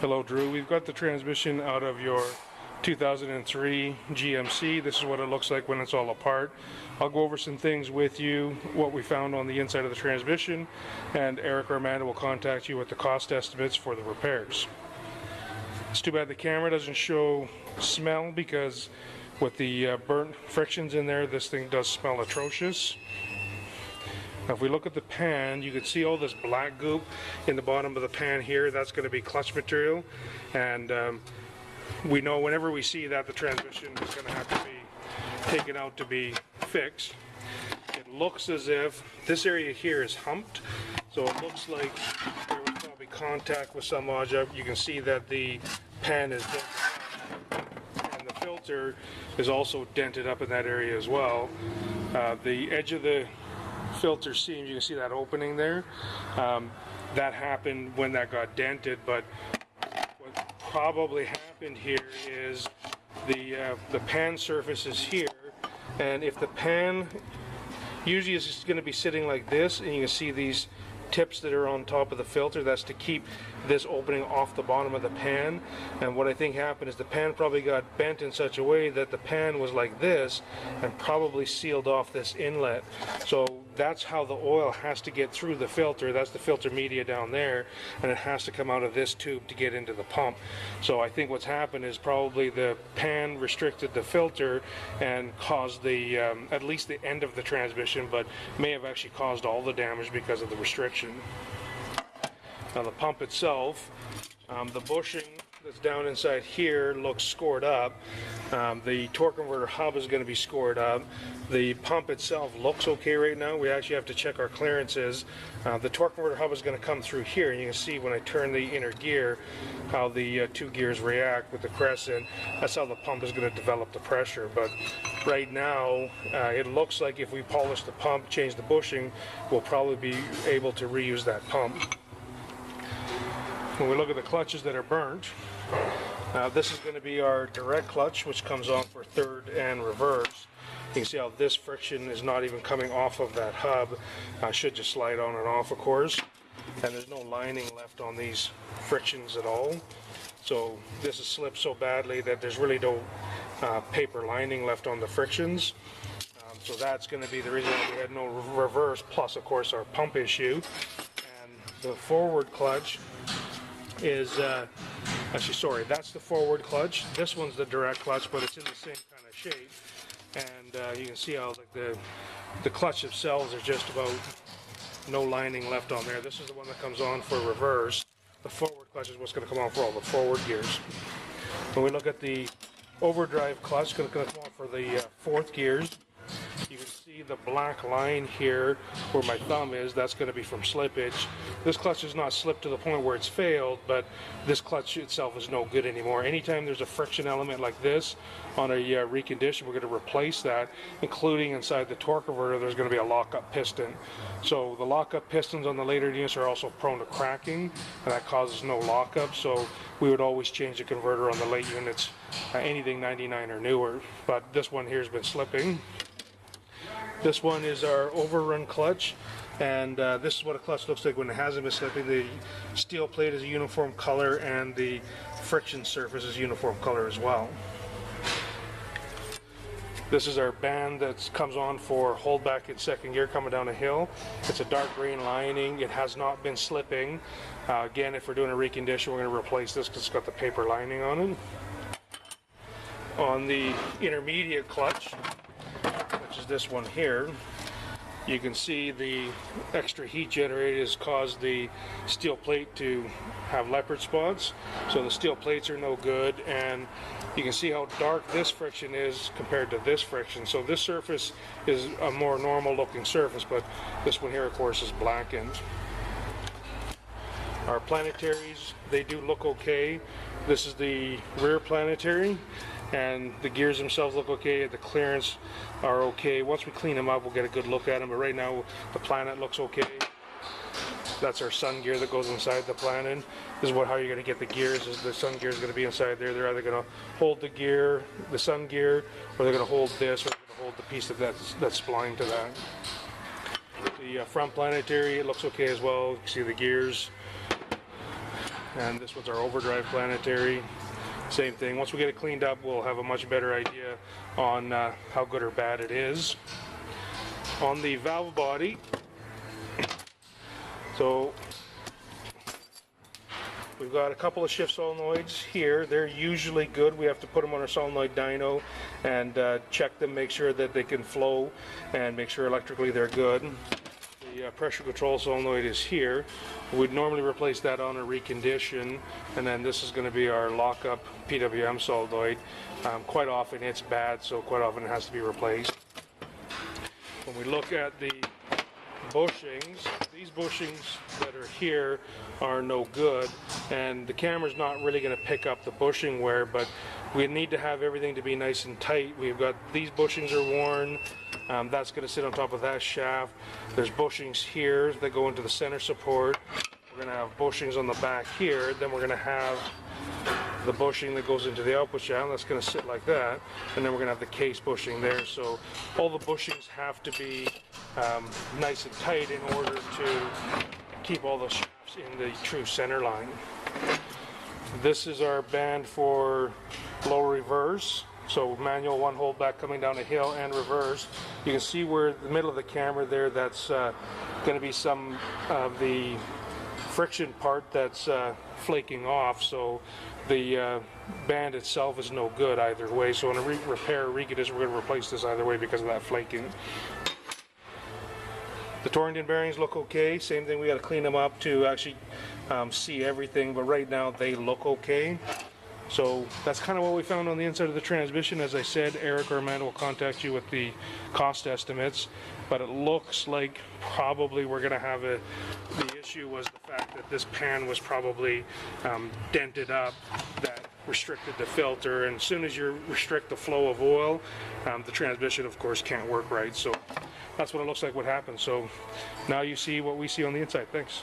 Hello Drew, we've got the transmission out of your 2003 GMC. This is what it looks like when it's all apart. I'll go over some things with you, what we found on the inside of the transmission, and Eric or Amanda will contact you with the cost estimates for the repairs. It's too bad the camera doesn't show smell, because with the burnt frictions in there, this thing does smell atrocious. Now if we look at the pan, you can see all this black goop in the bottom of the pan here. That's going to be clutch material, and we know whenever we see that, the transmission is going to have to be taken out to be fixed. It looks as if this area here is humped, so it looks like there was probably contact with some object. You can see that the pan is dented, and the filter is also dented up in that area as well. The edge of the filter seam, you can see that opening there. That happened when that got dented, but what probably happened here is the pan surface is here, and if the pan usually is just going to be sitting like this, and you can see these tips that are on top of the filter, that's to keep this opening off the bottom of the pan. And what I think happened is the pan probably got bent in such a way that the pan was like this and probably sealed off this inlet. So that's how the oil has to get through the filter. That's the filter media down there, and it has to come out of this tube to get into the pump. So I think what's happened is probably the pan restricted the filter and caused the at least the end of the transmission, but may have actually caused all the damage because of the restriction. Now the pump itself, the bushing that's down inside here looks scored up. The torque converter hub is going to be scored up. The pump itself looks okay right now. We actually have to check our clearances. The torque converter hub is going to come through here, and you can see when I turn the inner gear how the two gears react with the crescent. That's how the pump is going to develop the pressure. But right now it looks like if we polish the pump, change the bushing, we'll probably be able to reuse that pump. When we look at the clutches that are burnt, this is going to be our direct clutch, which comes on for third and reverse. You can see how this friction is not even coming off of that hub. Should just slide on and off, of course. And there's no lining left on these frictions at all. So this has slipped so badly that there's really no paper lining left on the frictions. So that's going to be the reason why we had no reverse, plus of course our pump issue. And the forward clutch is actually, sorry, that's the forward clutch. This one's the direct clutch, but it's in the same kind of shape. And you can see how like the clutch itself is just about no lining left on there. This is the one that comes on for reverse. The forward clutch is what's going to come on for all the forward gears. When we look at the overdrive clutch, it's going to come on for the fourth gears. You can see the black line here where my thumb is. That's going to be from slippage. This clutch is not slipped to the point where it's failed, but this clutch itself is no good anymore. Anytime there's a friction element like this on a recondition, we're going to replace that, including inside the torque converter there's going to be a lockup piston. So the lockup pistons on the later units are also prone to cracking, and that causes no lockup. So we would always change the converter on the late units, anything 99 or newer. But this one here has been slipping. This one is our overrun clutch, and this is what a clutch looks like when it hasn't been slipping. The steel plate is a uniform color, and the friction surface is uniform color as well. This is our band that comes on for holdback in second gear coming down a hill. It's a dark green lining. It has not been slipping. Again, if we're doing a recondition, we're going to replace this because it's got the paper lining on it. On the intermediate clutch, which is this one here, you can see the extra heat generated has caused the steel plate to have leopard spots. So the steel plates are no good, and you can see how dark this friction is compared to this friction. So this surface is a more normal looking surface, but this one here of course is blackened. Our planetaries, they do look okay. This is the rear planetary, and the gears themselves look okay. The clearance are okay. Once we clean them up, we'll get a good look at them, but right now the planet looks okay. That's our sun gear that goes inside the planet. This is how you're going to get the gears. Is the sun gear is going to be inside there. They're either going to hold the gear, the sun gear, or they're going to hold this, or they're going to hold the piece that's splined to that. The front planetary, it looks okay as well. You can see the gears. and this one's our overdrive planetary. Same thing. Once we get it cleaned up, we'll have a much better idea on how good or bad it is. On the valve body, so we've got a couple of shift solenoids here. They're usually good. We have to put them on our solenoid dyno and check them, make sure that they can flow, and make sure electrically they're good. The pressure control solenoid is here. We'd normally replace that on a recondition, and then this is going to be our lockup PWM solenoid. Quite often it's bad, so quite often it has to be replaced. When we look at the bushings, these bushings that are here are no good, and the camera's not really going to pick up the bushing wear, but we need to have everything to be nice and tight. We've got these bushings are worn. That's going to sit on top of that shaft. There's bushings here that go into the center support. We're going to have bushings on the back here. Then we're going to have the bushing that goes into the output shaft. That's going to sit like that. And then we're going to have the case bushing there. So all the bushings have to be nice and tight in order to keep all the shafts in the true center line. This is our band for low reverse. So manual one hold back coming down a hill and reverse. You can see where the middle of the camera there, that's going to be some of the friction part that's flaking off. So the band itself is no good either way. So in a repair recondition, we're going to replace this either way because of that flaking. The Torrington bearings look okay. Same thing, we got to clean them up to actually see everything, but right now they look okay. So that's kind of what we found on the inside of the transmission. As I said, Eric or Amanda will contact you with the cost estimates, but it looks like probably we're going to have the issue was the fact that this pan was probably dented up, that restricted the filter, and as soon as you restrict the flow of oil, the transmission of course can't work right. So that's what it looks like what happened. So now you see what we see on the inside. Thanks.